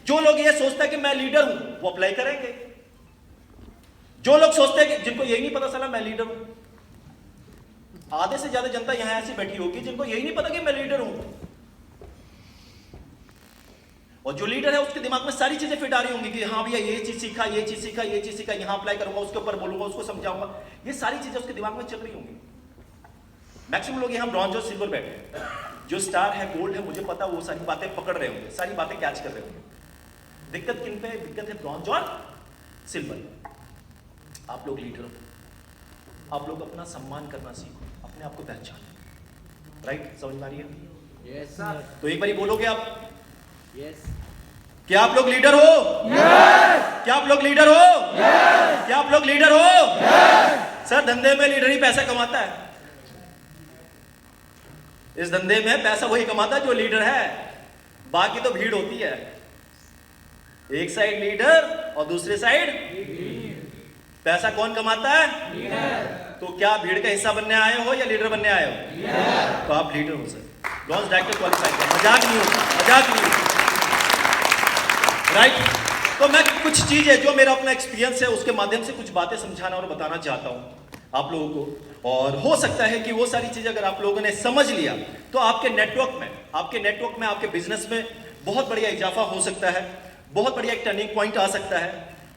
जो लोग ये सोचते हैं कि मैं लीडर हूं वो अप्लाई करेंगे। जो लोग सोचते हैं कि जिनको यही नहीं पता चला मैं लीडर हूं, आधे से ज्यादा जनता यहां ऐसी बैठी होगी जिनको यही नहीं पता कि मैं लीडर हूं। और जो लीडर है उसके दिमाग में सारी चीजें फिट आ रही होंगी कि हाँ भैया ये चीज सीखा, ये चीज सीखा, ये चीज सीखा, यहां अप्लाई करूंगा, उसके ऊपर बोलूंगा, उसको समझाऊंगा, ये सारी चीजें उसके दिमाग में चल रही होंगी। मैक्सिमम लोग यहां ब्रॉन्ज और सिल्वर बैठे हैं, जो स्टार है, गोल्ड है, मुझे पता वो सारी बातें पकड़ रहे होंगे, सारी बातें कैच कर रहे होंगे। दिक्कत किन पे? दिक्कत है ब्रॉन्ज और सिल्वर। आप लोग लीडर हो, आप लोग अपना सम्मान करना सीखो, अपने आप को पहचानो। राइट? समझ में आ रही है? Yes sir. तो एक बारी बोलोगे आप? यस। क्या आप लोग लीडर हो? यस। क्या आप लोग लीडर हो? यस। क्या आप लोग लीडर हो? यस। सर धंधे में लीडर ही पैसा कमाता है। इस धंधे में पैसा वही कमाता है जो लीडर है, बाकी तो भीड़ होती है। एक साइड लीडर और दूसरे साइड पैसा कौन कमाता है? लीडर। तो क्या भीड़ का हिस्सा बनने आए हो या लीडर बनने आए हो? लीडर। तो आप लीडर हो सर, ब्रॉन्ज डायरेक्टर क्वालिफाइड। मजाक नहीं हो, मजाक नहीं हो। राइट? तो मैं कुछ चीजें जो मेरा अपना एक्सपीरियंस है उसके माध्यम से कुछ बातें समझाना और बताना चाहता हूं आप लोगों को। और हो सकता है कि वो सारी चीजें अगर आप लोगों ने समझ लिया तो आपके नेटवर्क में आपके बिजनेस में बहुत बढ़िया इजाफा हो सकता है, बहुत बढ़िया एक टर्निंग पॉइंट आ सकता है।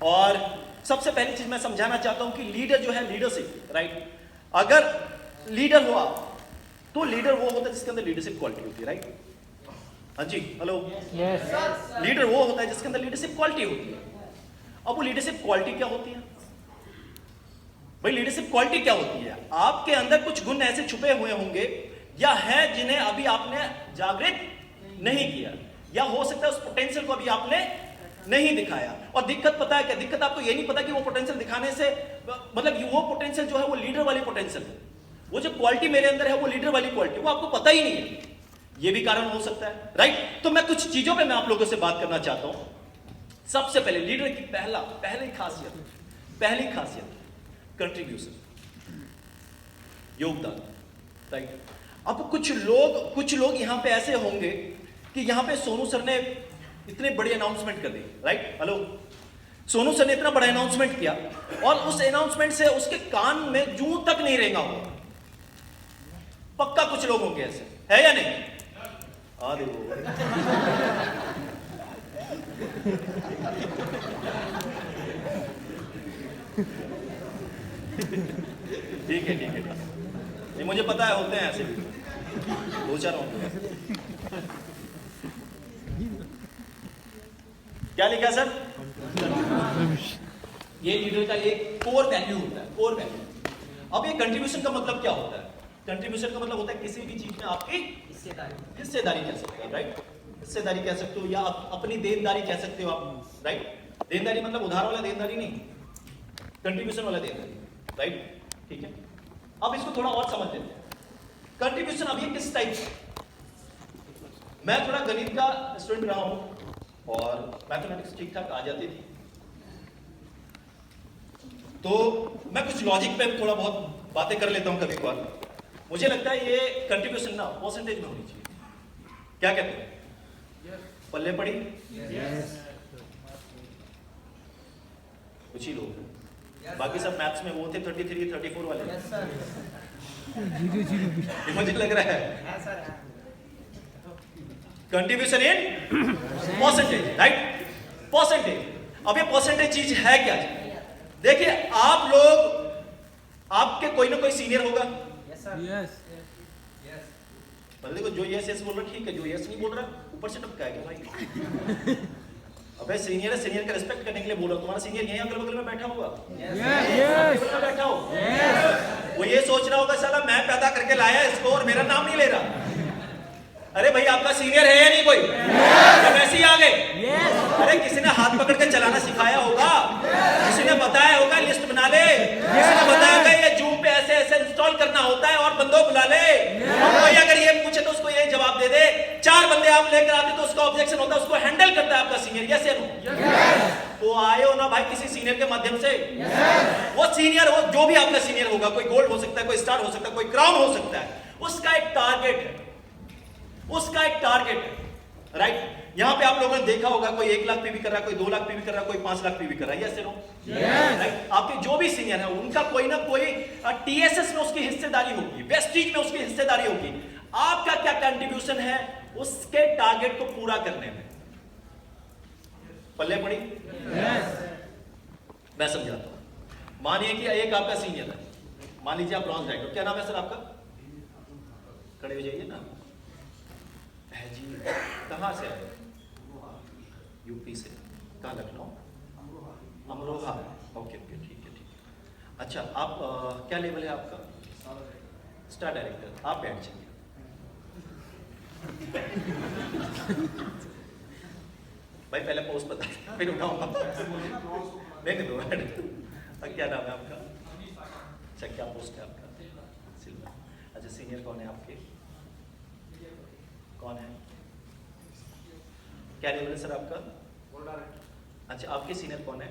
और सबसे पहली चीज मैं समझाना चाहता हूं कि लीडर जो है, लीडरशिप, राइट? अगर लीडर हो आप तो लीडर वो होता है जिसके अंदर लीडरशिप क्वालिटी होती है। राइट? हाँ जी, हेलो। यस। लीडर वो होता है जिसके अंदर लीडरशिप क्वालिटी होती है। अब वो लीडरशिप क्वालिटी क्या होती है भाई? लीडरशिप क्वालिटी क्या होती है? आपके अंदर कुछ गुण ऐसे छुपे हुए होंगे या हैं जिन्हें अभी आपने जागृत नहीं किया, या हो सकता है उस पोटेंशियल को अभी आपने नहीं दिखाया। और दिक्कत पता है क्या? दिक्कत आपको ये नहीं पता कि वो पोटेंशियल दिखाने से मतलब वो पोटेंशियल जो है वो लीडर वाली पोटेंशियल है, वो जो क्वालिटी मेरे अंदर है वो लीडर वाली क्वालिटी, वो आपको पता ही नहीं है। ये भी कारण हो सकता है। राइट? तो मैं कुछ चीजों पे मैं आप लोगों से बात करना चाहता हूं। सबसे पहले लीडर की पहली खासियत कंट्रीब्यूशन, योगदान। राइट? अब कुछ लोग यहां पे ऐसे होंगे कि यहां पे सोनू सर ने इतने बड़े अनाउंसमेंट कर दिए। राइट? हेलो। सोनू सर ने इतना बड़ा अनाउंसमेंट किया और उस अनाउंसमेंट से उसके कान में जूं तक नहीं रेंगा होगा। पक्का कुछ लोग होंगे ऐसे, है या नहीं? आ देखो ठीक है। नहीं, मुझे पता है होते हैं ऐसे भी, दो चार होंगे। क्या लिखा सर? ये लीडर का एक कोर वैल्यू होता है, कोर वैल्यू। अब ये कंट्रीब्यूशन का मतलब क्या होता है? कंट्रीब्यूशन का मतलब होता है किसी भी चीज में आपकी हिस्सेदारी कह सकते हो। राइट? हिस्सेदारी कह सकते हो या अपनी देनदारी कह सकते हो आप। राइट? देनदारी मतलब उधार वाला देनदारी नहीं, कंट्रीब्यूशन वाला देनदारी। राइट? ठीक है, अब इसको थोड़ा और समझ लेते हैं। कंट्रीब्यूशन अब ये किस टाइप से? मैं थोड़ा गणित का स्टूडेंट रहा हूं और मैथमेटिक्स ठीक ठाक आ जाती थी, तो मैं कुछ लॉजिक पे थोड़ा बहुत बातें कर लेता हूं कभी कभार। मुझे लगता है ये कंट्रीब्यूशन ना परसेंटेज में होनी चाहिए। क्या कहते हैं? पल्ले पड़ी? कुछ ही लोग, बाकी सब मैथ्स में वो थे 33, 34 वाले। मुझे लग रहा है contribution in percentage. Right? Percentage. अब ये परसेंटेज चीज है क्या? देखिए, आप लोग, आपके कोई ना कोई सीनियर होगा। मतलब देखो, जो यस बोल रहा ठीक है, जो यस नहीं बोल रहा ऊपर से टपका है भाई। अबे सीनियर है, सीनियर का रिस्पेक्ट करने के लिए बोल रहा हूं। तुम्हारा सीनियर यहीं अगल बगल में बैठा होगा, बैठा हो, वो ये सोच रहा होगा साला मैं पैदा करके लाया इसको और मेरा नाम नहीं ले रहा। अरे भाई, आपका सीनियर है या नहीं कोई? या वैसे ही आ गए? अरे किसी ने हाथ पकड़ के चलाना सिखाया होगा, किसी ने बताया होगा लिस्ट बना ले, किसी ने बताया होगा ये जूम पे ऐसे ऐसे इंस्टॉल करना होता है और बंदों बुला ले। और कोई अगर ये पूछे तो उसको ये जवाब दे दे। 4 बंदे आप लेकर आते तो उसका ऑब्जेक्शन होता है, उसको हैंडल करता है आपका सीनियर। यस या नो? तो आए हो ना भाई किसी सीनियर के माध्यम से। वो सीनियर हो, जो भी आपका सीनियर होगा, कोई गोल्ड हो सकता है, कोई स्टार हो सकता है, कोई क्राउन हो सकता है, उसका एक टारगेट है, उसका एक टारगेट है। राइट? यहां पे आप लोगों ने देखा होगा कोई 1 लाख पीवी कर रहा है, कोई 2 लाख पीवी कर रहा है, कोई 5 लाख पीवी कर रहा है, यस नो? राइट? आपके जो भी सीनियर है उनका कोई ना कोई टीएसएस में उसकी हिस्सेदारी होगी, वेस्टीज में उसकी हिस्सेदारी होगी। आपका क्या कंट्रीब्यूशन है उसके टारगेट को पूरा करने में? पल्ले पड़ी? मैं समझाता हूं। मानिए कि एक आपका सीनियर है, मान लीजिए आप ब्रॉन्ज डायरेक्टर, क्या नाम है सर आपका? खड़े हो जाइए ना। है जी, कहाँ से आए? यूपी से। कहाँ? लखनऊ, अमरोहा। ओके ओके, ठीक है ठीक है। अच्छा, आप क्या लेवल है आपका? Star director. आप बैठ जाइए। भाई पहले पोस्ट बता फिर उठाऊंगा। देख दो। क्या नाम है आपका? अच्छा, क्या पोस्ट है आपका? सिल्वर। अच्छा, सीनियर कौन है आपके? कौन है? क्या लेवल है सर आपका? अच्छा, आपके सीनियर कौन है?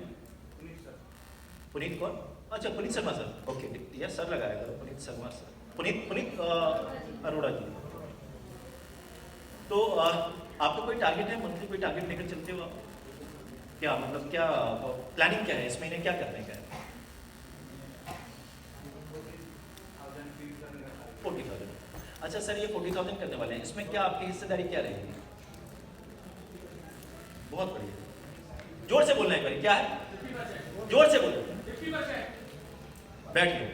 पुनीत कौन? अच्छा, Puneet Sharma sir. Okay, yes sir लगाया करो, पुनीत शर्मा सर। पुनीत अरोड़ा जी। तो आपका कोई टारगेट है, मंथली कोई टारगेट लेकर चलते हो आप? क्या मतलब, क्या प्लानिंग क्या है इस महीने, क्या करने का है? 40,000। अच्छा सर, ये 40,000 करने वाले हैं, इसमें क्या आपकी हिस्सेदारी क्या रहेगी? बहुत बढ़िया, जोर से बोलना है भाई। क्या है? जोर से बोलो। बैठिए।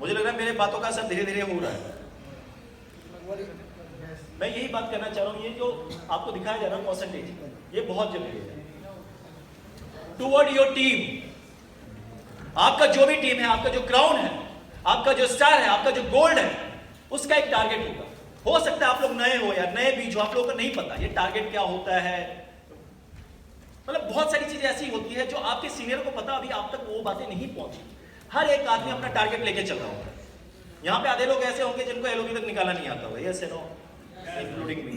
मुझे लग रहा है मेरे बातों का असर धीरे धीरे हो रहा है। मैं यही बात करना चाह रहा हूं, ये जो आपको दिखाया जा रहा है परसेंटेज, ये बहुत जरूरी है टुवर्ड योर टीम। आपका जो भी टीम है, आपका जो क्राउन है, आपका जो स्टार है, आपका जो गोल्ड है, उसका एक टारगेट होगा। हो सकता है आप लोग नए हो या नए बीज हो, आप लोगों को नहीं पता ये टारगेट क्या होता है। मतलब बहुत सारी चीजें ऐसी होती है जो आपके सीनियर को पता, अभी आप तक वो बातें नहीं पहुंची। हर एक आदमी अपना टारगेट लेके चल रहा होगा। यहाँ पे आधे लोग ऐसे होंगे जिनको एलओबी तक निकालना नहीं आता होगा, यस नो, इंक्लूडिंग मी।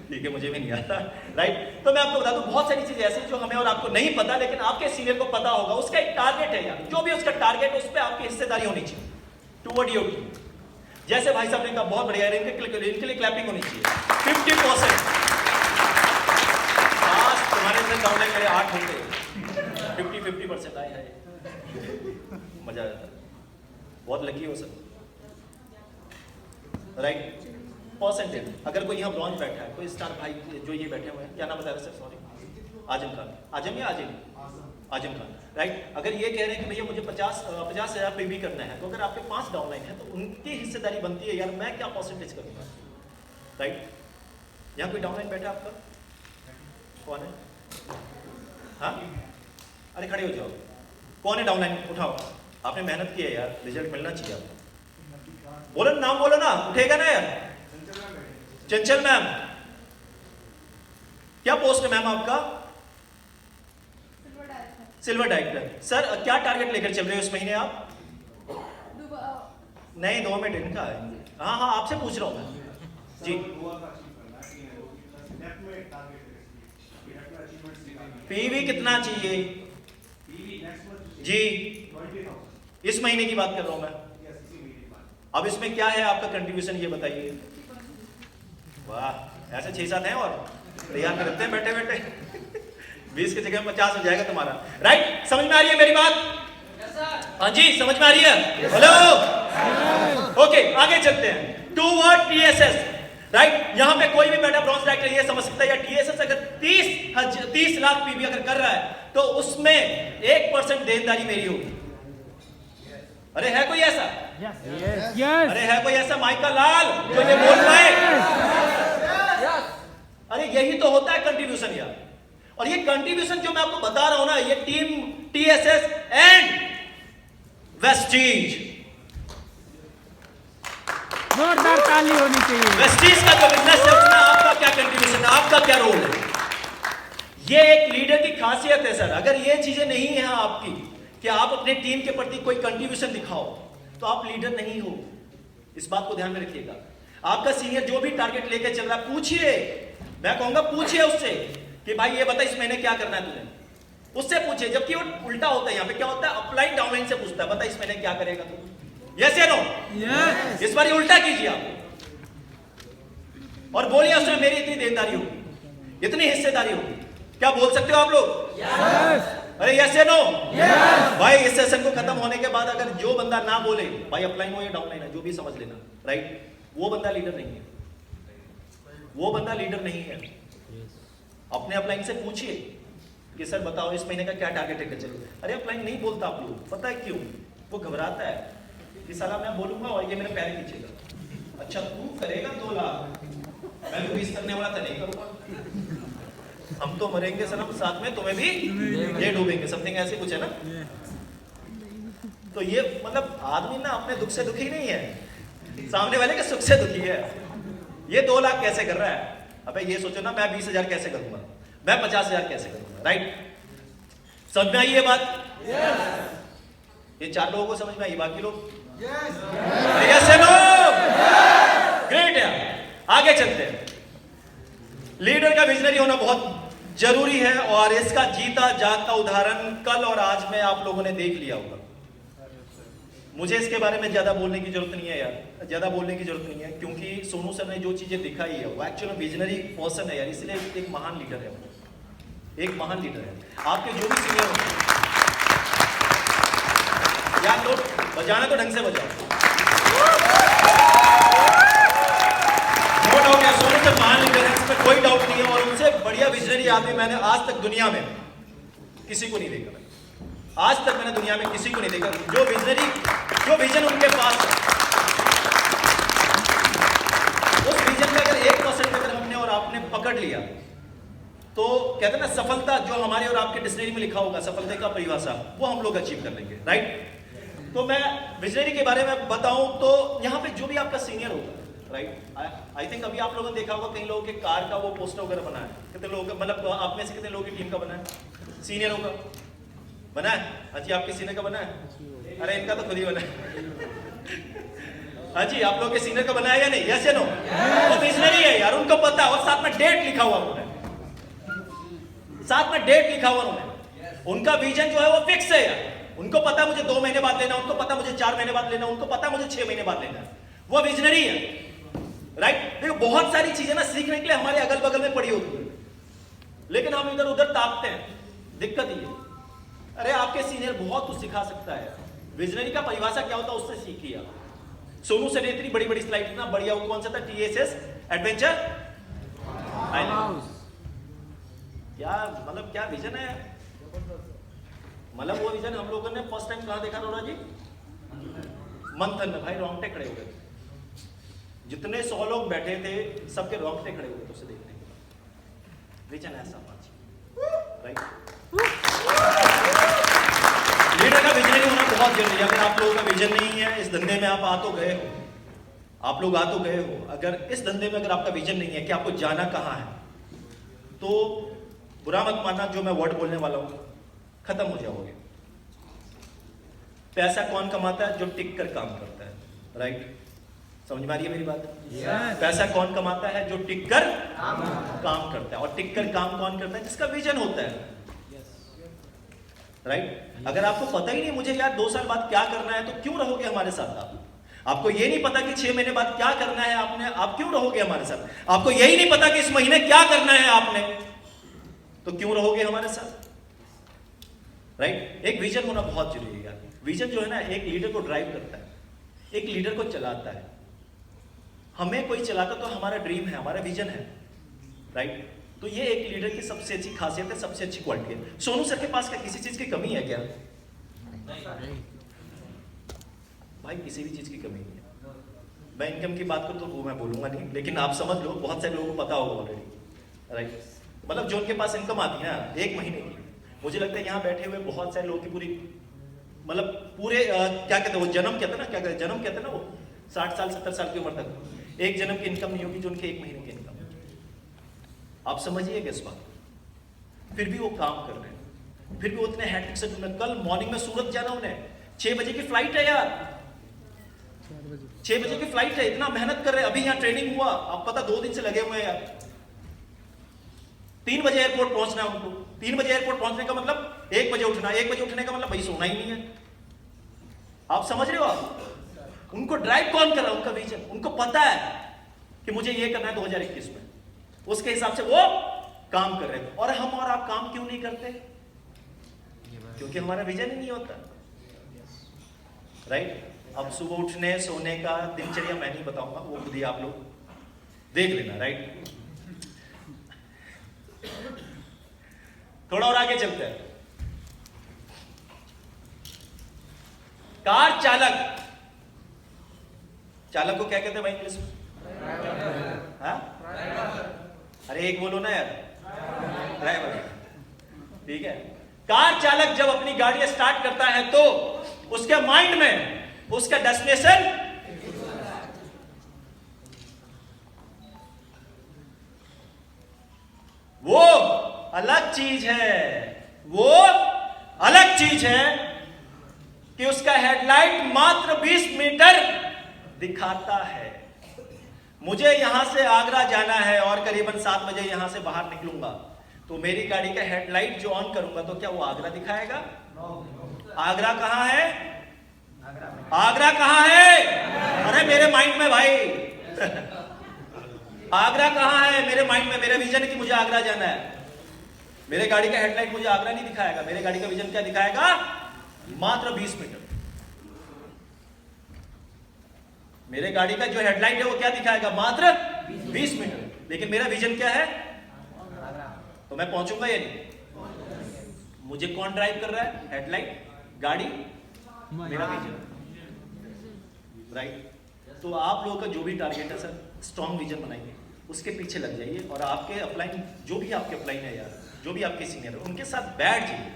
ठीक है, मुझे भी नहीं आता, राइट? तो मैं आपको बता दूं, बहुत सारी चीजें ऐसी जो हमें और आपको नहीं पता, लेकिन आपके सीनियर को पता होगा। उसका एक टारगेट है यार, जो भी उसका टारगेट, उस पर आपकी हिस्सेदारी होनी चाहिए टुवर्ड योर टीम। जैसे भाई साहब ने कहा, बहुत बढ़िया, इनके लिए क्लैपिंग होनी चाहिए। 50%। तुम्हारे से डाउनलाइन मेरे 8 होते, 50% आए हैं, मजा आ जाता है। बहुत लकी हो सर, राइट? परसेंटेज। अगर कोई यहाँ ब्रॉन्ज बैठा है, कोई स्टार भाई जो ये बैठे हुए हैं, क्या नाम बताया सर? सॉरी, आजम खान। आजम या आजिम? आजम खान, राइट? अगर ये कह रहे हैं कि भैया मुझे 50,000 पीवी करना है, तो अगर आपके 5 डाउनलाइन है तो उनकी हिस्सेदारी बनती है यार, मैं क्या परसेंटेज करूंगा, राइट? यहाँ कोई डाउनलाइन बैठा आपका? कौन है? हाँ, अरे खड़े हो जाओ। कौन है डाउनलाइन? उठाओ, आपने मेहनत की है यार, रिजल्ट मिलना चाहिए आपको। बोलो नाम, बोलो ना, उठेगा ना यार। चंचल मैम। क्या पोस्ट है मैम आपका? Silver director. सर क्या टारगेट लेकर चल रहे हो इस महीने आप? नहीं, 2 मिनट इनका है। हाँ हाँ, आपसे पूछ रहा हूँ मैं जी। पीवी कितना चाहिए जी? इस महीने की बात कर रहा हूं मैं। अब इसमें क्या है आपका कंट्रीब्यूशन, ये बताइए। वाह, ऐसे 6-7 हैं और तैयार करते हैं बैठे बैठे। 20 की जगह 50 हो जाएगा तुम्हारा, राइट? समझ में आ रही है मेरी बात? हाँ जी, समझ में आ रही है? हेलो, ओके, आगे चलते हैं। Toward TSS, right? यहाँ पे कोई भी बैठा ब्रॉन्ज डायरेक्टर ये समझ सकता है, या टीएसएस अगर 30 लाख पीवी अगर कर रहा है तो उसमें 1% देनदारी मेरी होगी। अरे है कोई ऐसा? yes. अरे है कोई ऐसा माइका लाल जो ये बोल पाए? अरे यही तो होता है कंट्रीब्यूशन यार। और ये कंट्रीब्यूशन जो मैं आपको बता रहा हूं ना, ये टीम टीएसएस एंड वेस्टीज, जोरदार ताली होनी चाहिए। वेस्टीज का जो बिजनेस है उसमें आपका क्या कंट्रीब्यूशन है, आपका क्या रोल है? ये एक लीडर की खासियत है सर। अगर ये चीजें नहीं है आपकी कि आप अपने टीम के प्रति कोई कंट्रीब्यूशन दिखाओ, तो आप लीडर नहीं हो। इस बात को ध्यान में रखिएगा। आपका सीनियर जो भी टारगेट लेके चल रहा है, पूछिए, मैं कहूंगा पूछिए उससे कि भाई ये बता इस महीने क्या करना है तुझे। उससे पूछिए, जबकि वो उल्टा होता है। यहाँ पे क्या होता है, अपलाइन डाउनलाइन से पूछता है, बता इस महीने क्या करेगा तू, यस या नो? यस। इस बार उल्टा कीजिए आप। और बोलिए उसमें मेरी इतनी देनदारी होगी, इतनी हिस्सेदारी होगी। क्या बोल सकते हो आप लोग? अरे यस या नो? भाई इस सेशन को खत्म होने के बाद अगर जो बंदा ना बोले, भाई अपलाइन हो या डाउनलाइन है जो भी समझ लेना, राइट, वो बंदा लीडर नहीं है, वो बंदा लीडर नहीं है। अपने अपलाइन से पूछिए कि सर बताओ इस महीने का क्या टारगेट है, चलो। अरे अपलाइन नहीं बोलता आप लोग, पता है क्यों? वो घबराता है कि साला मैं बोलूंगा और ये मेरे पैर खींचेगा। अच्छा तू करेगा 2 लाख, मैं तो 20 करने वाला था, नहीं करूंगा। हम तो मरेंगे सनम साथ में, तुम्हें भी ये डूबेंगे, समथिंग ऐसे कुछ है ना। तो ये मतलब आदमी ना अपने दुख से दुखी नहीं है, सामने वाले के सुख से दुखी है। ये 2 लाख कैसे कर रहा है? अबे ये सोचो ना, मैं 20,000 कैसे करूंगा, मैं 50,000 कैसे करूंगा, राइट? समझ में आई ये बात? ये 4 लोगों को समझ में आई, बाकी लोग यस या नो? ग्रेट है। आगे चलते हैं। लीडर का विजनरी होना बहुत जरूरी है और इसका जीता जागता उदाहरण कल और आज में आप लोगों ने देख लिया होगा। मुझे इसके बारे में ज्यादा बोलने की जरूरत नहीं है यार, ज्यादा बोलने की जरूरत नहीं है, क्योंकि सोनू सर ने जो चीजें दिखाई है वो एक्चुअली विजनरी पर्सन है यार, इसलिए एक महान लीडर है वो, एक महान लीडर है। आपके जो भी सीनियर होंगे यार, लोग बजाना तो ढंग से बजाओ। नो डाउट यार, सोनू सर महान लीडर है, इसमें कोई डाउट नहीं है, और उनसे बढ़िया विजनरी आदमी मैंने आज तक दुनिया में किसी को नहीं देखा। आज तक मैंने दुनिया में किसी को नहीं देखा जो विजनरी, जो विजन उनके पास है, उस विजन में अगर 1% अगर हमने और आपने पकड़ लिया तो कहते हैं ना, सफलता जो हमारे और आपके डिक्शनरी में लिखा होगा, सफलता का परिभाषा, वो हम लोग अचीव कर लेंगे, राइट? तो मैं विजनरी के बारे में बताऊं तो यहाँ पे जो भी आपका सीनियर होगा, राइट, आई थिंक अभी आप लोगों ने देखा होगा कई लोगों के कार का वो पोस्टर वगैरह बना है। कितने लोगों का, मतलब आप में से कितने लोगों की टीम का बना है? सीनियरों का बना है? अच्छा आपके सीनियर का बना है? अरे इनका तो खुद ही बना है। हाँ जी, आप लोग के सीनियर का बना है या नहीं? यस या नो? वो विजनरी है यार, उनको पता है, और साथ में डेट लिखा हुआ उन्होंने, साथ में डेट लिखा हुआ उन्होंने। उनका विजन जो है वो फिक्स है यार, उनको पता मुझे 2 महीने बाद लेना, उनको पता मुझे 4 महीने बाद लेना, उनको पता मुझे 6 महीने बाद लेना। वो विजनरी है, राइट? देखो बहुत सारी चीजें ना सीखने के लिए हमारे अगल बगल में पड़ी होती है, लेकिन हम इधर उधर ताकते हैं। दिक्कत ये, अरे आपके सीनियर बहुत कुछ सिखा सकता है। विजनरी का परिभाषा क्या होता है उससे सीखिए आप। सोनू सर ने इतनी बड़ी बड़ी स्लाइड, इतना बढ़िया, वो कौन सा था? TSS adventure island. क्या मतलब क्या विजन है, मतलब वो विजन हम लोगों ने फर्स्ट टाइम कहां देखा रोना जी? मंथन में। भाई रोंगटे खड़े हो गए, जितने 100 लोग बैठे थे सबके रोंगटे खड़े हो गए उसे देखने के बाद। विजन ऐसा राइट? लीडर का विजन होना बहुत जरूरी है। अगर आप लोगों का विजन नहीं है, इस धंधे में आप आ तो गए हो, आप लोग आ तो गए हो, अगर इस धंधे में अगर आपका विजन नहीं है कि आपको जाना कहां है, तो बुरा मत मानना जो मैं वर्ड बोलने वाला हूं, खत्म हो जाओगे। पैसा कौन कमाता है? जो टिक कर काम करता है, राइट? समझ में आ रही है मेरी बात? पैसा कौन कमाता है? जो टिक कर काम करता है। और टिक कर काम कौन करता है? जिसका विजन होता है, राइट? अगर आपको पता ही नहीं मुझे यार 2 साल बाद क्या करना है, तो क्यों रहोगे हमारे साथ? आपको ये नहीं पता कि 6 महीने बाद क्या करना है आपने, आप क्यों रहोगे हमारे साथ? आपको यही नहीं पता कि इस महीने क्या करना है आपने, तो क्यों रहोगे हमारे साथ, राइट? एक विजन होना बहुत जरूरी है यार। विजन जो है ना, एक लीडर को ड्राइव करता है, एक लीडर को चलाता है। हमें कोई चलाता तो हमारा ड्रीम है, हमारा विजन है, राइट? तो ये एक लीडर की सबसे अच्छी खासियत है, सबसे अच्छी क्वालिटी है। सोनू सर के पास क्या किसी चीज की कमी है क्या? नहीं भाई, किसी भी चीज की कमी नहीं है। मैं इनकम की बात करूं तो वो मैं बोलूंगा नहीं, लेकिन आप समझ लो, बहुत सारे लोगों को पता होगा ऑलरेडी, राइट? मतलब जो उनके पास इनकम आती है ना 1 महीने की, मुझे लगता है यहाँ बैठे हुए बहुत सारे लोगों की पूरी, मतलब पूरे क्या कहते हैं वो, जन्म कहते हैं ना, क्या कहते हैं जन्म कहते हैं ना, वो 60 साल 70 साल की उम्र तक एक जन्म की इनकम नहीं होगी जो उनके 1 महीने की इनकम। आप समझिएगा इस बात, फिर भी वो काम कर रहे हैं, फिर भी वो इतने हैट्रिक से। कल मॉर्निंग में सूरत जाना उन्हें, 6 बजे की फ्लाइट है यार, 6 बजे की फ्लाइट है, इतना मेहनत कर रहे हैं। अभी यहाँ ट्रेनिंग हुआ, आप पता 2 दिन से लगे हुए हैं यार। 3 बजे एयरपोर्ट पहुंचना है उनको, 3 बजे एयरपोर्ट पहुंचने का मतलब 1 बजे उठना, 1 बजे उठने का मतलब भाई सोना ही नहीं है। आप समझ रहे हो? आप उनको ड्राइव कौन कर रहा है? उनका विजन, उनको पता है कि मुझे ये करना है 2021 में, उसके हिसाब से वो काम कर रहे हैं। और हम और आप काम क्यों नहीं करते? क्योंकि हमारा विजन ही नहीं होता, राइट? अब सुबह उठने सोने का दिनचर्या मैं नहीं बताऊंगा, वो खुद ही आप लोग देख लेना, राइट? थोड़ा और आगे चलते हैं। कार चालक, चालक को क्या कहते हैं भाई इंग्लिश में? हाँ? अरे एक बोलो ना यार, ड्राइवर, ठीक है? कार चालक जब अपनी गाड़ी स्टार्ट करता है तो उसके माइंड में उसका डेस्टिनेशन वो अलग चीज है, वो अलग चीज है कि उसका हेडलाइट मात्र 20 मीटर दिखाता है। मुझे यहां से आगरा जाना है और करीबन 7 बजे यहां से बाहर निकलूंगा, तो मेरी गाड़ी का हेडलाइट जो ऑन करूंगा तो क्या वो आगरा दिखाएगा? आगरा कहां है? आगरा कहां है? अरे मेरे माइंड में भाई आगरा कहां है? मेरे माइंड में मेरा विजन है कि मुझे आगरा जाना है। मेरे गाड़ी का हेडलाइट मुझे आगरा नहीं दिखाएगा, मेरे गाड़ी का विजन क्या दिखाएगा? मात्र 20 मीटर। मेरे गाड़ी का जो हेडलाइट है वो क्या दिखाएगा? मात्र 20 मीटर। लेकिन मेरा विजन क्या है? तो मैं पहुंचूंगा या नहीं? मुझे कौन ड्राइव कर रहा है? हेडलाइट, गाड़ी, मेरा विजन, राइट? तो आप लोगों का जो भी टारगेट है सर, स्ट्रॉन्ग विजन बनाइए, उसके पीछे लग जाइए और आपके अपलाइन, जो भी आपके अपलाइन है यार, जो भी आपके सीनियर है, उनके साथ बैठ जाइए,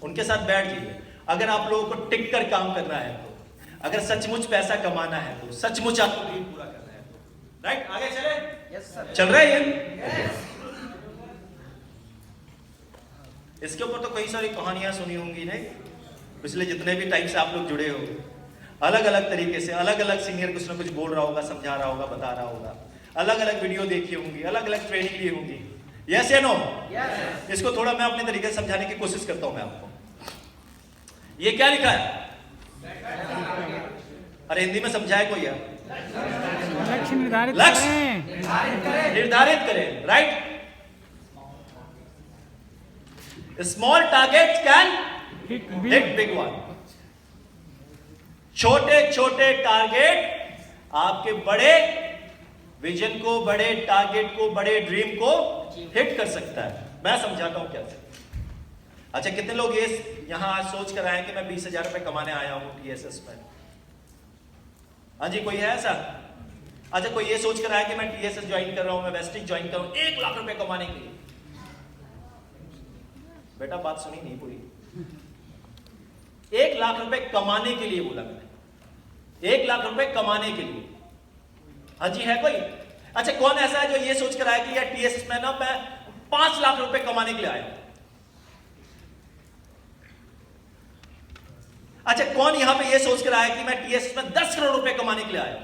उनके साथ बैठ जाइए। अगर आप लोगों को टिक कर काम करना है तो, अगर सचमुच पैसा कमाना है तो, सचमुच आपको ड्रीम पूरा करना है तो, राइट? आगे चले? Yes sir. चल रहे हैं? इसके ऊपर तो कई सारी कहानियां सुनी होंगी, नहीं? पिछले जितने भी टाइम से आप लोग जुड़े हो, अलग अलग तरीके से अलग अलग सीनियर कुछ ना कुछ बोल रहा होगा, समझा रहा होगा, बता रहा होगा, अलग अलग वीडियो देखी होंगी, अलग अलग ट्रेनिंग ली होंगी। यस या नो? यस। इसको थोड़ा मैं अपने तरीके से समझाने की कोशिश करता हूं मैं आपको। ये क्या लिखा है? अरे हिंदी में समझाए कोई यार? लक्ष्य निर्धारित करें, निर्धारित करें, right? Small target can hit big one. छोटे छोटे टारगेट आपके बड़े विजन को, बड़े टारगेट को, बड़े ड्रीम को हिट कर सकता है। मैं समझाता हूं कैसे। अच्छा, कितने लोग ये यहां आज सोच कर आए कि मैं 20,000 रुपए कमाने आया हूं टीएसएस में? हाँ जी, कोई है ऐसा? अच्छा, कोई ये सोच कर आया कि मैं टीएसएस ज्वाइन कर रहा हूं, मैं वेस्टिज ज्वाइन कर रहा हूं 1 लाख रुपए कमाने के लिए? बेटा बात सुनी नहीं पूरी। 1 लाख रुपए कमाने के लिए बोला मैंने, 1 लाख रुपए कमाने के लिए। हाँ जी, है कोई? अच्छा, कौन ऐसा है जो ये सोच कर आया कि यार टीएसएस में ना मैं 5 लाख रुपए कमाने के लिए आया? अच्छा, कौन यहां पे ये सोच कर आया कि मैं टीएसएस में 10 करोड़ रुपए कमाने के लिए आया?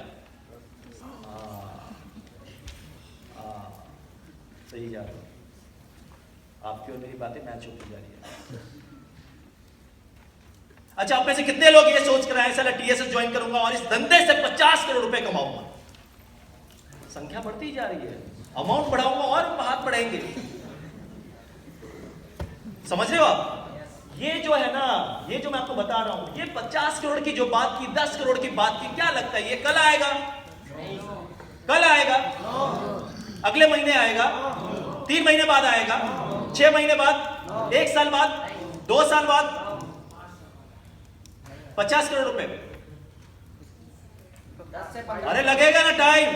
सही जा रहा है आपकी और मेरी बातें मैच होती जा रही है। अच्छा, आप में से कितने लोग ये सोच कर आए साला टीएसएस ज्वाइन करूंगा और इस धंधे से 50 करोड़ रुपए कमाऊंगा? संख्या बढ़ती ही जा रही है, अमाउंट बढ़ाऊंगा और हाथ बढ़ाएंगे। समझ रहे हो आप? ये जो है ना, ये जो मैं आपको बता रहा हूं, ये 50 करोड़ की जो बात की, 10 करोड़ की बात की, क्या लगता है ये कल आएगा? कल आएगा? अगले महीने आएगा? 3 महीने बाद आएगा? 6 महीने बाद? 1 साल बाद? 2 साल बाद? 50 करोड़ रुपए, अरे लगेगा ना टाइम।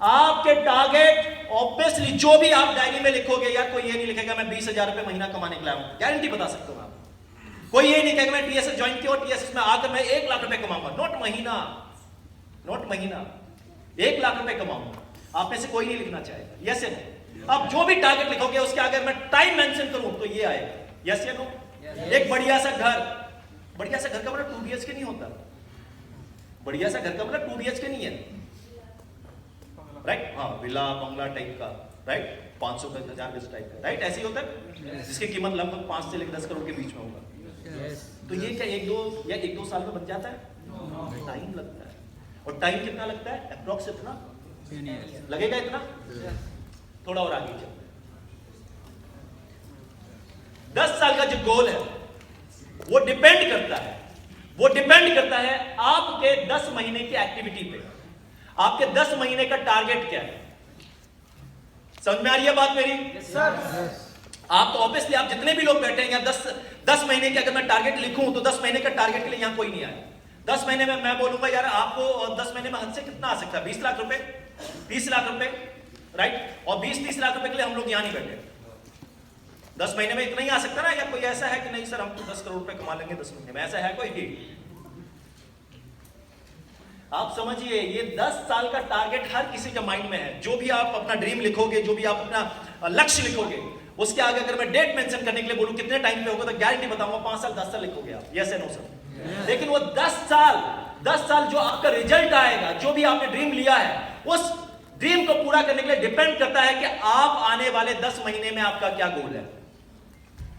आपके टारगेट ऑब्वियसली जो भी आप डायरी में लिखोगे, यार कोई ये नहीं लिखेगा मैं 20,000 रुपए महीना कमाने के लिए आऊं, गारंटी बता सकता हूं आप। कोई ये नहीं कहेगा मैं टीएसएस ज्वाइन किया और टीएसएस में आकर मैं 1 लाख रुपए कमाऊंगा। नॉट महीना, नॉट महीना, 1 लाख रुपए कमाऊंगा। आप में से कोई नहीं लिखना चाहेगा। यस या नो? अब जो भी टारगेट लिखोगे उसके अगर मैं टाइम मेंशन करूं तो ये आएगा। यस या नो? एक बढ़िया सा घर, बढ़िया सा घर का मतलब 2 BHK नहीं होता, बढ़िया सा घर का मतलब 2 BHK नहीं है, राइट? हाँ, विला बंगला टाइप का, राइट? 500 गज, 1000 गज टाइप का, राइट? ऐसे ही होता है, जिसकी कीमत लगभग 5 से लेकर 10 करोड़ के बीच में होगा। तो ये क्या 1-2 साल में बन जाता है? टाइम लगता है। और टाइम कितना लगता है? अप्रोक्स इतना 10 years. लगेगा, इतना थोड़ा और आगे चलते हैं। 10 साल का जो गोल है वो डिपेंड करता है आपके 10 महीने की एक्टिविटी पे। आपके 10 महीने का टारगेट क्या है? समझ में आ रही है बात मेरी? आप तो ऑब्वियसली आप जितने भी लोग बैठे हैं यहाँ 10 महीने के अगर मैं टारगेट लिखूं तो 10 महीने का टारगेट के लिए यहाँ कोई नहीं आया। 10 महीने में मैं बोलूंगा यार आपको 10 महीने में हद से कितना आ सकता है? 20 लाख रुपए, 30 लाख रुपए, राइट? और 20-30 लाख रुपए के लिए हम लोग यहाँ नहीं बैठे। 10 महीने में इतना ही आ सकता ना? या कोई ऐसा है कि नहीं सर हम तो 10 करोड़ रुपए कमा लेंगे 10 महीने में? ऐसा है कोई भी? आप समझिए ये 10 साल का टारगेट हर किसी के माइंड में है। जो भी आप अपना ड्रीम लिखोगे, जो भी आप अपना लक्ष्य लिखोगे, उसके आगे अगर मैं डेट मेंशन करने के लिए बोलूं कितने टाइम पे होगा तो गारंटी बताऊंगा 5 साल 10 साल लिखोगे आप। यस या नो सर? लेकिन वो 10 साल जो आपका रिजल्ट आएगा, जो भी आपने ड्रीम लिया है, उस ड्रीम को पूरा करने के लिए डिपेंड करता है कि आप आने वाले 10 महीने में आपका क्या गोल है,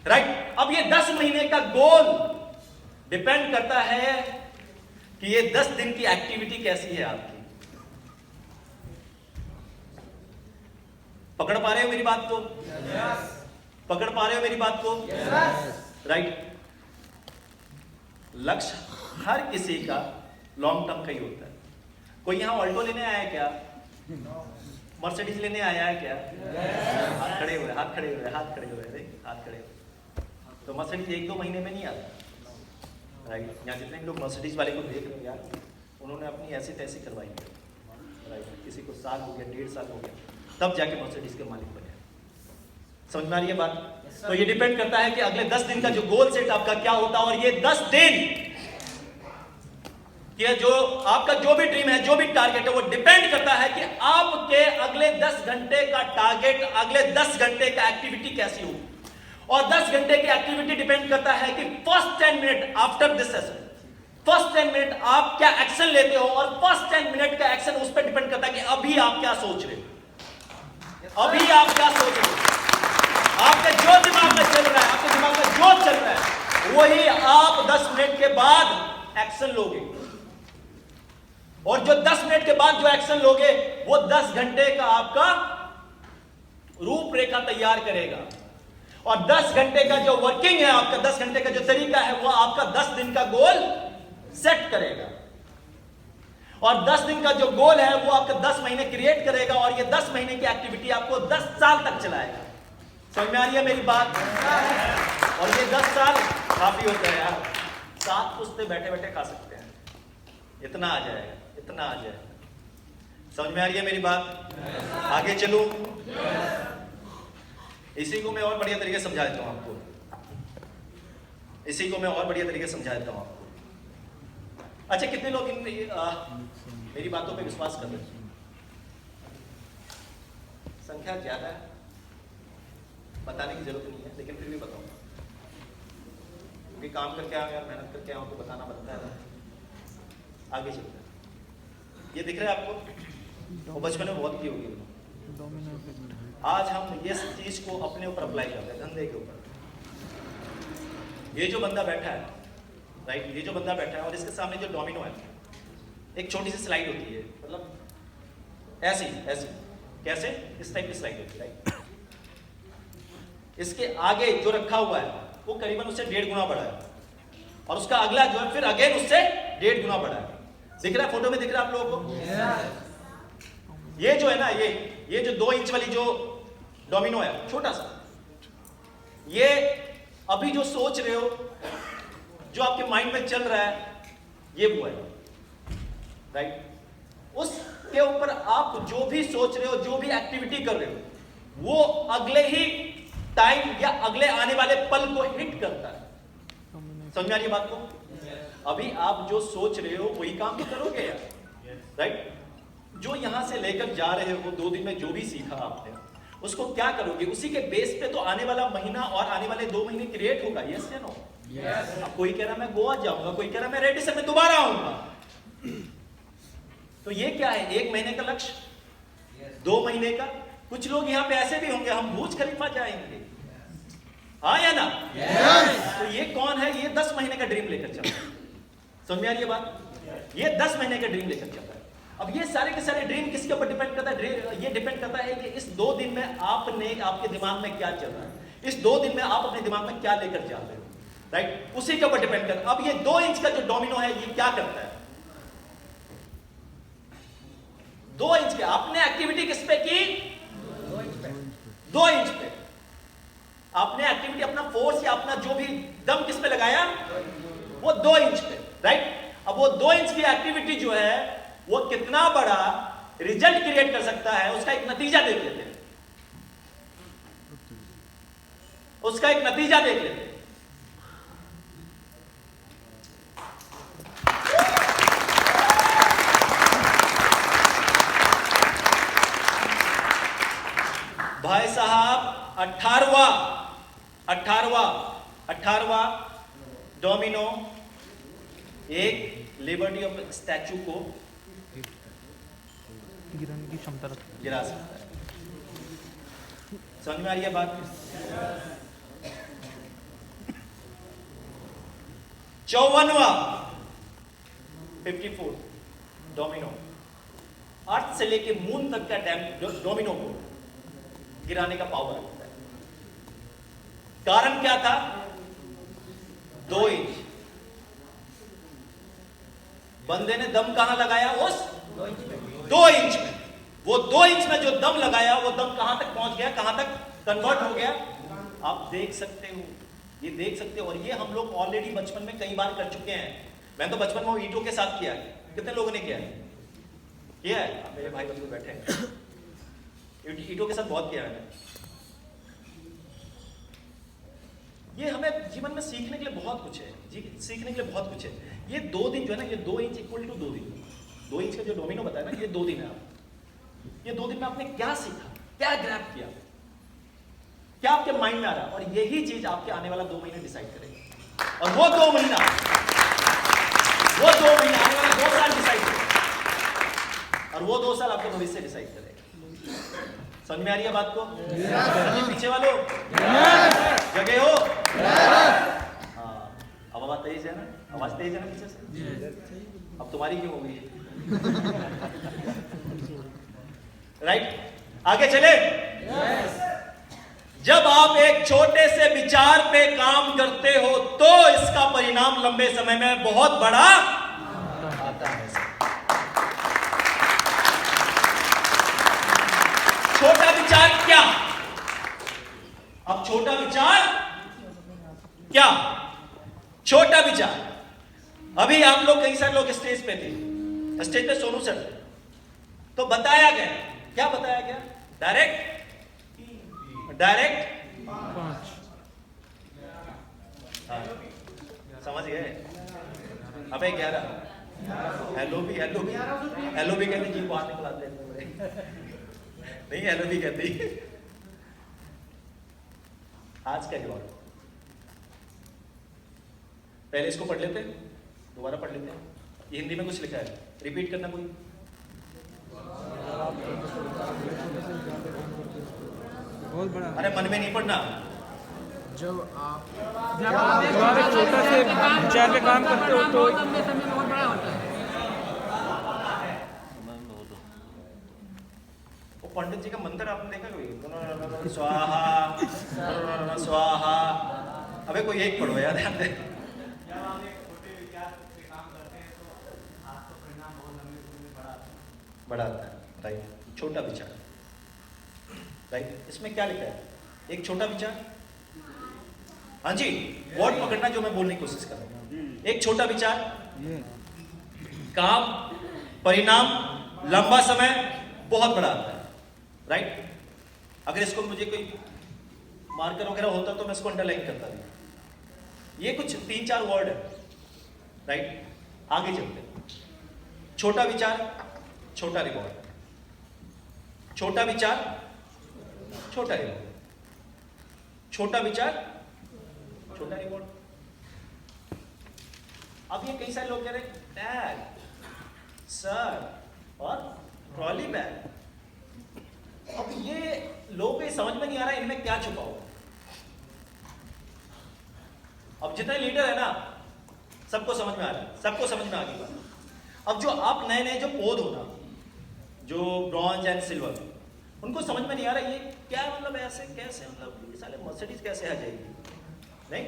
राइट? अब ये 10 महीने का गोल डिपेंड करता है कि ये 10 दिन की एक्टिविटी कैसी है आपकी। पकड़ पा रहे हो मेरी बात को? पकड़ पा रहे हो मेरी बात को? राइट? लक्ष्य हर किसी का लॉन्ग टर्म का ही होता है। कोई यहां ऑल्टो लेने आया है क्या? मर्सिडीज लेने आया है क्या? हाथ खड़े हुए, हाथ खड़े हुए, हाथ खड़े हुए, हाथ खड़े हुए। तो मर्सिडीज 1-2 महीने में नहीं आता, राइट? यहाँ जितने भी लोग मर्सिडीज वाले को देख रहे हो यार, उन्होंने अपनी ऐसी तैसी करवाई है, राइट? किसी को साल हो गया, 1.5 साल हो गया, तब जाके मर्सिडीज के मालिक बने। समझ में आ रही है बात? तो ये डिपेंड करता है कि अगले 10 दिन का जो गोल सेट आपका क्या होता है। और ये 10 दिन कि जो आपका जो भी ड्रीम है, जो भी टारगेट है, वो डिपेंड करता है कि आपके अगले 10 घंटे का टारगेट, अगले 10 घंटे का एक्टिविटी कैसी हो। और 10 घंटे की एक्टिविटी डिपेंड करता है कि first 10 minute after this session, first 10 minute आप क्या एक्शन लेते हो। और फर्स्ट 10 मिनट का एक्शन उस पर डिपेंड करता है कि अभी आप क्या सोच रहे हो, अभी आप क्या सोच रहे हो। आपके जो दिमाग में चल रहा है, आपके दिमाग में जो चल रहा है, वही आप 10 मिनट के बाद एक्शन लोगे। और जो 10 मिनट के बाद जो एक्शन लोगे वो 10 घंटे का आपका रूपरेखा तैयार करेगा। और 10 घंटे का जो वर्किंग है आपका, 10 घंटे का जो तरीका है, वो आपका 10 दिन का गोल सेट करेगा। और 10 दिन का जो गोल है वो आपका 10 महीने क्रिएट करेगा। और ये 10 महीने की एक्टिविटी आपको 10 साल तक चलाएगा। समझ में आ रही है मेरी बात? और ये 10 साल काफी होता है यार, 7 पुश्ते बैठे बैठे खा सकते हैं, इतना आ जाएगा, इतना आ जाएगा। समझ में आ रही है मेरी बात? आगे चलूं? इसी को मैं और बढ़िया तरीके से समझा देता हूं आपको, इसी को मैं और बढ़िया तरीके से समझा देता हूं आपको। अच्छा, कितने लोग मेरी बातों पे विश्वास कर रहे हैं? संख्या ज्यादा है, बताने की जरूरत नहीं है, लेकिन फिर भी बताऊंगा क्योंकि काम करके आऊं यार, मेहनत करके आऊं तो बताना बनता है। आगे चलते हैं। ये दिख रहा है आपको? वो बचपन में बहुत की होगी। आज हम ये चीज को अपने ऊपर अप्लाई करते हैं, धंधे के ऊपर। ये जो बंदा बैठा है, राइट, ये जो बंदा बैठा है और इसके सामने जो डोमिनो है, एक छोटी सी स्लाइड होती है, मतलब ऐसी ऐसी, कैसे इस टाइप की स्लाइड होती है, राइट? इसके आगे जो रखा हुआ है वो करीबन उससे 1.5 गुना बड़ा है और उसका अगला जो है फिर अगेन उससे 1.5 गुना बड़ा है। दिख रहा है? फोटो में दिख रहा है आप लोगों को? ये जो है ना, ये जो 2 इंच वाली जो डोमिनो है, छोटा सा, ये अभी जो सोच रहे हो, जो आपके माइंड में चल रहा है, ये वो है, राइट? उसके ऊपर आप जो भी सोच रहे हो, जो भी एक्टिविटी कर रहे हो, वो अगले ही टाइम या अगले आने वाले पल को हिट करता है। समझ में आ रही है बात को? अभी आप जो सोच रहे हो वही काम तो करोगे यार, राइट? जो यहां से लेकर जा रहे हो 2 दिन में जो भी सीखा आपने, उसको क्या करोगे? उसी के बेस पे तो आने वाला महीना और आने वाले 2 महीने क्रिएट होगा। यस या नो? अब कोई कह रहा मैं गोवा जाऊंगा, कोई कह रहा मैं रेडिसन में दोबारा आऊंगा। तो ये क्या है? 1 महीने का लक्ष्य, 2 महीने का। कुछ लोग यहाँ पे ऐसे भी होंगे, हम बुर्ज खलीफा जाएंगे, हाँ या ना? तो ये कौन है? ये 10 महीने का ड्रीम लेकर चल रहा है। समझ में आ रही है बात? ये 10 महीने का ड्रीम लेकर चल रहा है। अब ये सारे के सारे ड्रीम किसके ऊपर डिपेंड करता है? ये डिपेंड करता है कि इस 2 दिन में आपने आपके दिमाग में क्या चल रहा है, इस 2 दिन में आप अपने दिमाग में क्या लेकर जा रहे हो, राइट? उसी के ऊपर डिपेंड करता है। अब ये 2 इंच का जो डोमिनो है ये क्या करता है? 2 इंच के आपने एक्टिविटी किस पे की? 2 इंच पे आपने एक्टिविटी, अपना फोर्स या अपना जो भी दम किस पे लगाया? वो 2 इंच पे, राइट? अब वो 2 इंच की एक्टिविटी जो है वो कितना बड़ा रिजल्ट क्रिएट कर सकता है उसका एक नतीजा देख लेते हैं। उसका एक नतीजा देख लेते हैं। भाई साहब 18वां डोमिनो एक लिबर्टी ऑफ स्टैचू को गिराने की क्षमता रखता है। गिरा सकता है। समझ में आ रही है बात? 54वां 54 डोमिनो अर्थ से लेके मून तक का डोमिनो को गिराने का पावर रखता है। कारण क्या था? 2 इंच। बंदे ने दम कहां लगाया? उस 2 इंच में। वो 2 इंच में जो दम लगाया वो दम कहां तक पहुंच गया, कहां तक कन्वर्ट हो गया? आप देख सकते हो, ये देख सकते हो। और ये हम लोग ऑलरेडी बचपन में कई बार कर चुके हैं। मैं तो बचपन में ईंटों के साथ किया है। कितने लोगों ने किया है? किया है? मेरे भाई बंधु बैठे हैं, ईंटों के साथ बहुत किया है। ये हमें जीवन में सीखने के लिए बहुत कुछ है जी, सीखने के लिए बहुत कुछ है। ये 2 दिन जो है ना, ये 2 इंच इक्वल टू 2 दिन। 2 इंच का जो डोमिनो बताया ना, ये 2 दिन है। आप ये 2 दिन में आपने क्या सीखा, क्या ग्रैब किया, क्या आपके माइंड में आ रहा है? और यही चीज आपके आने वाला 2 महीने डिसाइड करेगा। और वो 2 महीना आने वाला 2 साल डिसाइड करेगा। और वो 2 साल आपका भविष्य डिसाइड करेगा। समझ में आ रही है बात को? पीछे वालों जगह हो? हाँ, अब आवाज तेज है ना? आवाज तेज है ना पीछे से? अब तुम्हारी क्यों हो गई? राइट, आगे चले। जब आप एक छोटे से विचार पे काम करते हो तो इसका परिणाम लंबे समय में बहुत बड़ा आता है। छोटा विचार क्या? अब छोटा विचार क्या? छोटा विचार, अभी आप लोग कई सारे लोग स्टेज पे थे, स्टेज पे सोनू सर थे, तो बताया गया, क्या बताया गया? डायरेक्ट समझ गए? अबे 11 हेलो भी कहते जी बाहर निकलाते नहीं, हेलो भी कहती। आज का जवाब पहले इसको पढ़ लेते हैं, दोबारा पढ़ लेते हैं। ये हिंदी में कुछ लिखा है, रिपीट करना कोई? बहुत बड़ा। अरे मन में नहीं पढ़ना। जब आप छोटा से विचार पे काम करते हो तो बहुत बड़ा होता है। वो पंडित जी का मंत्र आपने देखा कभी? स्वाहा स्वाहा। अबे कोई एक पढ़ो यार, ध्यान दे। बड़ा आता है, राइट। छोटा विचार, राइट। इसमें क्या लिखा है? एक छोटा विचार, हाँ जी, वर्ड पकड़ना जो मैं बोलने की कोशिश कर रहा हूँ। एक छोटा विचार, काम, परिणाम, लंबा समय, बहुत बड़ा आता है, राइट। अगर इसको मुझे कोई मार्कर वगैरह होता तो मैं इसको अंडरलाइन करता था। ये कुछ 3-4 वर्ड है, राइट। आगे चलते हैं। छोटा विचार, छोटा रिवॉर्ड, छोटा विचार, छोटा रिवॉर्ड, छोटा विचार, छोटा रिवॉर्ड। अब ये कई सारे लोग कह रहे हैं डैड, सर और ट्रॉली बैग। अब ये लोगों को समझ में नहीं आ रहा है इनमें क्या छुपा हुआ। अब जितने लीडर है ना, सबको समझ में आ रहा है, सबको समझ में आ गई बात। अब जो आप नए नए जो पौध हो ना, जो ब्रॉन्ज एंड सिल्वर, उनको समझ में नहीं आ रहा ये क्या मतलब, ऐसे कैसे, मतलब ये साले मर्सिडीज कैसे आ जाएगी, नहीं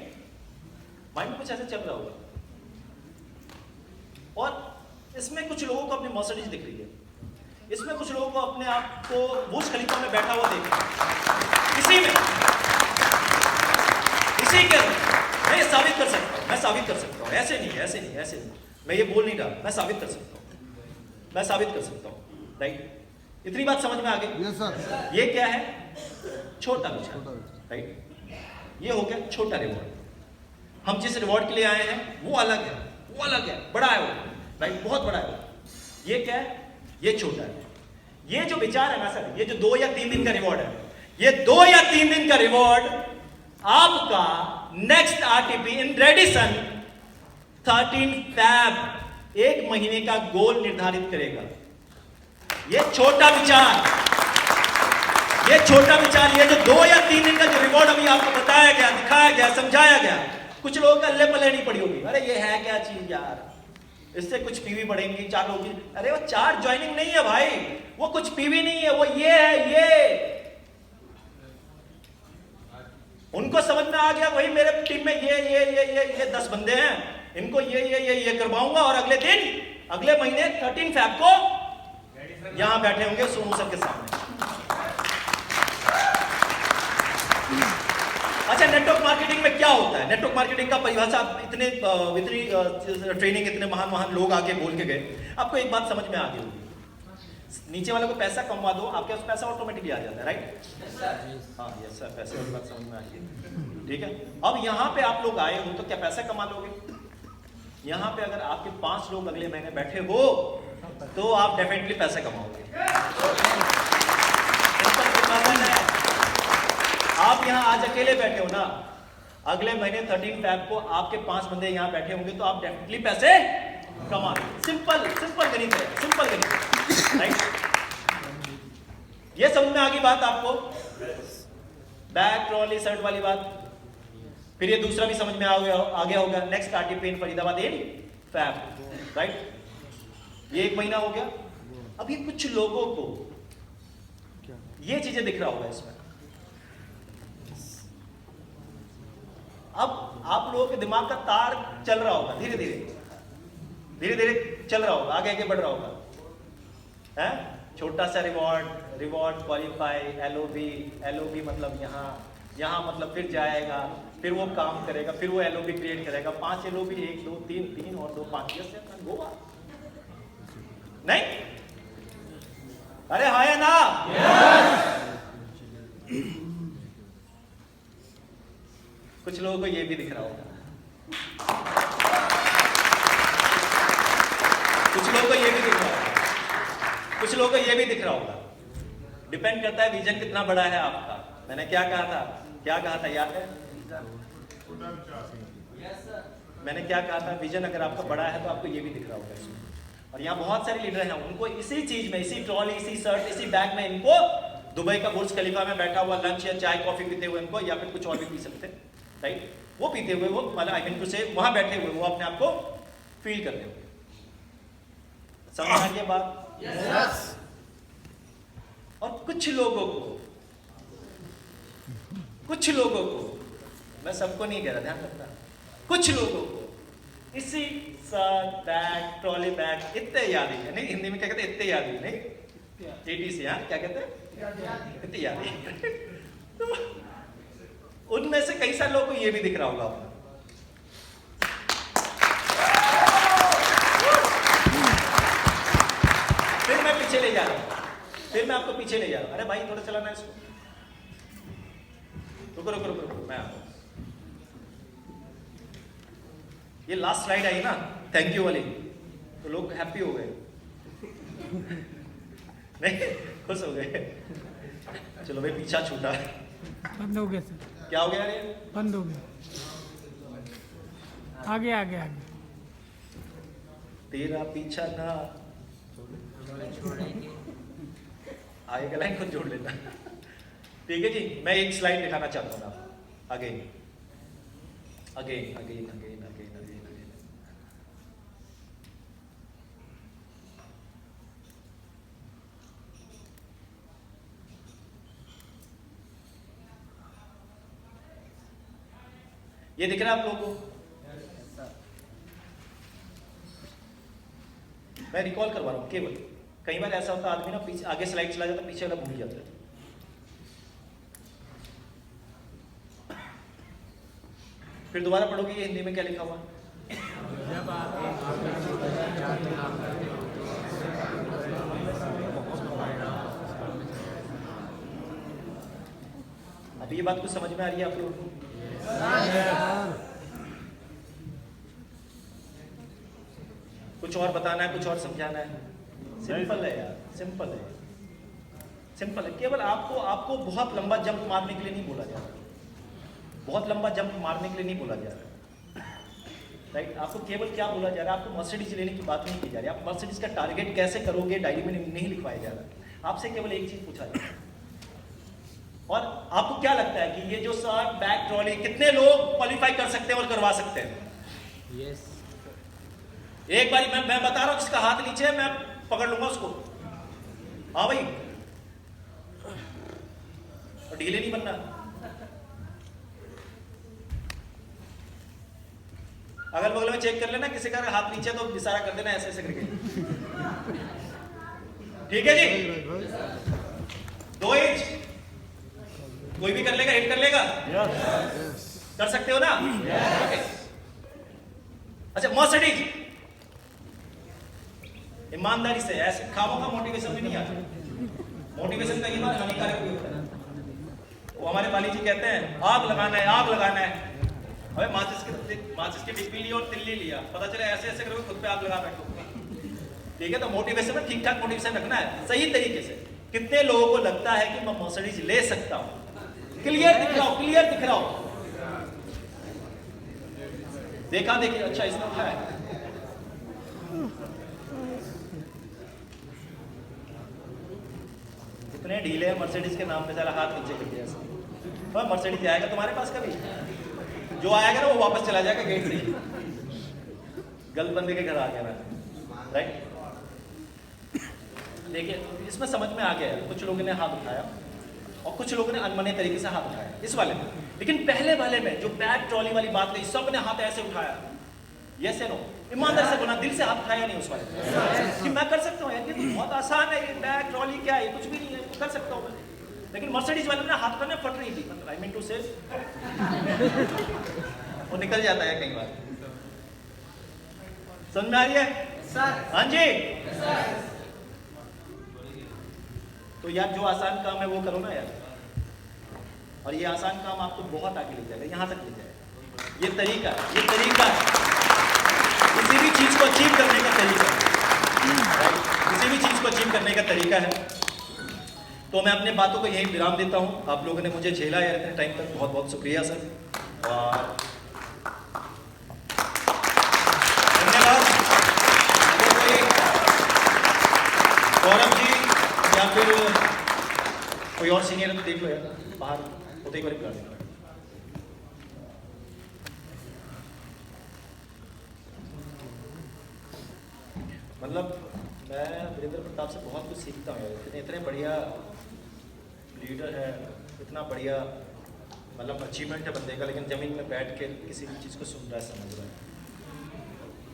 माइंड में कुछ ऐसे चल रहा होगा। और इसमें कुछ लोगों को अपनी मर्सिडीज दिख रही है, इसमें कुछ लोगों को अपने आप को बुर्ज खलीफा में बैठा हुआ देख रहा है, इसी में, इसी के मैं ये साबित कर सकता हूँ, मैं साबित कर सकता हूँ, ऐसे नहीं, ऐसे नहीं, ऐसे नहीं, मैं ये बोल नहीं रहा, मैं साबित कर सकता हूँ, मैं साबित कर सकता हूँ, राइट। इतनी बात समझ में आ गई? Yes sir. ये क्या है? छोटा विचार, राइट। ये हो गया छोटा रिवॉर्ड। हम जिस रिवॉर्ड के लिए आए हैं वो अलग है, वो अलग है, बड़ा है वो, राइट, बहुत बड़ा है वो। ये क्या है? ये छोटा है। ये जो विचार है ना सर, ये जो 2 या 3 दिन का रिवॉर्ड है, ये 2 या 3 दिन का रिवॉर्ड आपका नेक्स्ट आरटीपी इन रेडिसन 13 फैब 1 महीने का गोल निर्धारित करेगा। ये छोटा विचार, ये छोटा विचार, ये जो 2 या 3 दिन का जो रिवॉर्ड अभी आपको बताया गया, दिखाया गया, समझाया गया, कुछ लोगों का अल्ले पल्ले नहीं पड़ी होगी, अरे ये है क्या चीज यार, इससे कुछ पीवी बढ़ेंगी, 4 होगी, अरे वो 4 ज्वाइनिंग नहीं है भाई, वो कुछ पीवी नहीं है, वो ये है, ये उनको समझ में आ गया, वही मेरे टीम में ये 10 बंदे हैं, इनको ये करवाऊंगा, और अगले दिन, अगले महीने 13 फैब को यहां बैठे होंगे सोनू सर के सामने। अच्छा, नेटवर्क मार्केटिंग में क्या होता है? नेटवर्क मार्केटिंग का परिभाषा इतनी ट्रेनिंग, इतने महान लोग आके बोल के गए, आपको एक बात समझ में आ गई होगी, नीचे वाले को पैसा कमवा दो, आपके पास पैसा ऑटोमेटिकली आ जाता है, राइट? हाँ यस सर, पैसे वाली बात समझ में आ गई, ठीक है। अब यहाँ पे आप लोग आए हो तो क्या पैसा कमा लोगे? यहाँ पे अगर आपके 5 लोग अगले महीने बैठे हो तो आप डेफिनेटली पैसे कमाओगे। आप यहाँ आज अकेले बैठे हो ना, अगले महीने 13 फैब को आपके 5 बंदे यहाँ बैठे होंगे तो आप डेफिनेटली पैसे कमा। सिंपल सिंपल गणित है, सिंपल गणित, राइट। ये समझ में आ गई बात आपको? बैग ट्रॉली शर्ट वाली बात। फिर ये दूसरा भी समझ में आ गया होगा, नेक्स्ट आरटीपी इन फरीदाबाद इन फैब, राइट। ये 1 महीना हो गया। अब ये कुछ लोगों को ये चीजें दिख रहा होगा इसमें। अब आप लोगों के दिमाग का तार चल रहा होगा, धीरे धीरे चल रहा होगा, आगे आगे बढ़ रहा होगा, है? छोटा सा रिवॉर्ड क्वालिफाई, एलओबी मतलब यहाँ मतलब फिर जाएगा, फिर वो काम करेगा, फिर वो एलओबी क्रिएट करेगा, 5 एलओबी, 1 2 3 और 2 5 से होगा नहीं? अरे हाँ या ना? कुछ लोगों को ये भी दिख रहा होगा, कुछ लोगों को ये भी दिख रहा होगा, कुछ लोगों को ये भी दिख रहा होगा। डिपेंड करता है विजन कितना बड़ा है आपका। मैंने क्या कहा था याद है? मैंने क्या कहा था? विजन अगर आपका बड़ा है तो आपको ये भी दिख रहा होगा इसमें। और यहाँ बहुत सारे लीडर हैं, उनको इसी चीज में, इसी ट्रॉली, इसी शर्ट, इसी बैग में, इनको दुबई का बुर्ज खलीफा में बैठा हुआ लंच या चाय कॉफी पीते हुए इनको, या फिर कुछ और भी पी सकते हैं, राइट, वो पीते हुए, वो मतलब आई मीन टू से वहां बैठे हुए वो अपने आप को फील करते हुए। समझ आ गई बात? यस। और कुछ लोगों को मैं सबको नहीं कह रहा, ध्यान रखना, कुछ लोगों को इसी शर्ट, बैग, ट्रॉली बैग, इतने यादी है नहीं, हिंदी में क्या कहते हैं? इतने यादी नहीं, 80 से, हाँ क्या कहते हैं? इतने यादी। तो उनमें से कई सारे लोगों को ये भी दिख रहा होगा आपको। फिर मैं पीछे ले जा रहा हूं, फिर मैं आपको पीछे ले जा रहा हूं। अरे भाई थोड़ा चलाना इसको, रुको, मैं आता हूं। ये लास्ट स्लाइड आई ना थैंक यू वाली, तो लोग हैप्पी हो गए नहीं, खुश हो गए। चलो भाई, पीछा छूटा, बंद हो गया सर। क्या हो गया? अरे बंद हो गया, आगे तेरा पीछा ना आगे का लाइन खुद जोड़ लेना, ठीक है जी। मैं एक स्लाइड दिखाना चाहता हूँ ना, अगेन ये दिख रहा है आप लोगों को? मैं रिकॉल करवा रहा हूँ केवल। कई बार ऐसा होता है आदमी ना पीछे आगे स्लाइड चला जाता है, पीछे वाला भूल जाता है। फिर दोबारा पढ़ोगे ये हिंदी में क्या लिखा हुआ? जब आप अभी ये बात कुछ समझ में आ रही है आप लोगों को? कुछ और बताना है, कुछ और समझाना है? सिंपल है यार, सिंपल है, सिंपल है। केवल आपको बहुत लंबा जंप मारने के लिए नहीं बोला जा रहा, बहुत लंबा जंप मारने के लिए नहीं बोला जा रहा, राइट? आपको केवल क्या बोला जा रहा है? आपको मर्सिडीज लेने की बात नहीं की जा रही। आप मर्सिडीज का टारगेट कैसे करोगे डायरी में नहीं लिखवाया जा रहा। आपसे केवल एक चीज पूछा जा रहा है। और आपको क्या लगता है कि ये जो सर्ट बैग ट्रॉली कितने लोग क्वालिफाई कर सकते हैं और करवा सकते हैं? यस एक बार मैं बता रहा हूं, जिसका हाथ नीचे है मैं पकड़ लूंगा उसको। हाँ भाई, और ढीले नहीं बनना। अगल बगल में चेक कर लेना, किसी का हाथ नीचे तो इशारा कर देना ऐसे ऐसे करके। ठीक है जी? 2 इंच कोई भी कर लेगा, हिट कर लेगा? कर सकते हो ना? Okay. अच्छा, मर्सिडीज ईमानदारी से, ऐसे खामों का मोटिवेशन भी नहीं आता। मोटिवेशन कई बार हानिकारक भी होता है। वो हमारे बाली जी कहते हैं आग लगाना है, आग लगाना है। अबे माचिस की डिब्बी ली और तिल्ली लिया, पता चला ऐसे ऐसे करोगे खुद पे आग लगा बैठो। ठीक है, तो मोटिवेशन में ठीक ठाक मोटिवेशन रखना है, सही तरीके से। कितने लोगों को लगता है कि मैं मर्सिडीज ले सकता हूं? क्लियर दिख रहा हूं, क्लियर दिख रहा हूं। देखा देखिए, अच्छा इसने उठाया। कितने ढीले हैं मर्सिडीज के नाम पे, सारा हाथ नीचे कर दिया। तो मर्सिडीज आएगा तुम्हारे पास कभी? जो आएगा ना वो वापस चला जाएगा गेट से ही, गलत बंदे के घर आ गया ना, राइट? देखिए, इसमें समझ में आ गया है। कुछ लोगों ने हाथ उठाया और कुछ लोगों ने अनमने तरीके से हाथ उठाया इस वाले में। लेकिन पहले वाले में जो बैग ट्रॉली वाली बात कही, सबने हाथ ऐसे उठाया। यस या नो? ईमानदारी से बोला, दिल से हाथ उठाया नहीं उस वाले में कि मैं कर सकता हूँ यार, ये तो बहुत आसान है, ये बैग ट्रॉली क्या है, कुछ भी नहीं है, कर सकता हूँ मैं। लेकिन मर्सिडीज वाले ने हाथ करने फट रही थी, मतलब आई मीन टू से वो निकल जाता है कई बार। समझ में आ रही है सर? हाँ जी सर। तो यार जो आसान काम है वो करो ना यार, और ये आसान काम आपको बहुत आगे ले जाएगा, यहाँ तक ले जाएगा। ये तरीका है, ये तरीका है किसी भी चीज को अचीव करने का तरीका है, किसी भी चीज को अचीव करने का तरीका है। तो मैं अपने बातों को यहीं विराम देता हूँ। आप लोगों ने मुझे झेला यार इतने टाइम तक, बहुत बहुत शुक्रिया सर, और धन्यवाद। गौरव जी या फिर कोई और सीनियर है तो देख लो यार, बाहर होते ही बार बुला देना। मतलब मैं वीरेंद्र प्रताप से बहुत कुछ सीखता हूँ यार। इतने बढ़िया लीडर है, इतना बढ़िया मतलब अचीवमेंट है बंदे का, लेकिन जमीन में बैठ के किसी भी चीज़ को सुन रहा है, समझ रहा है।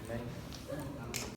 नहीं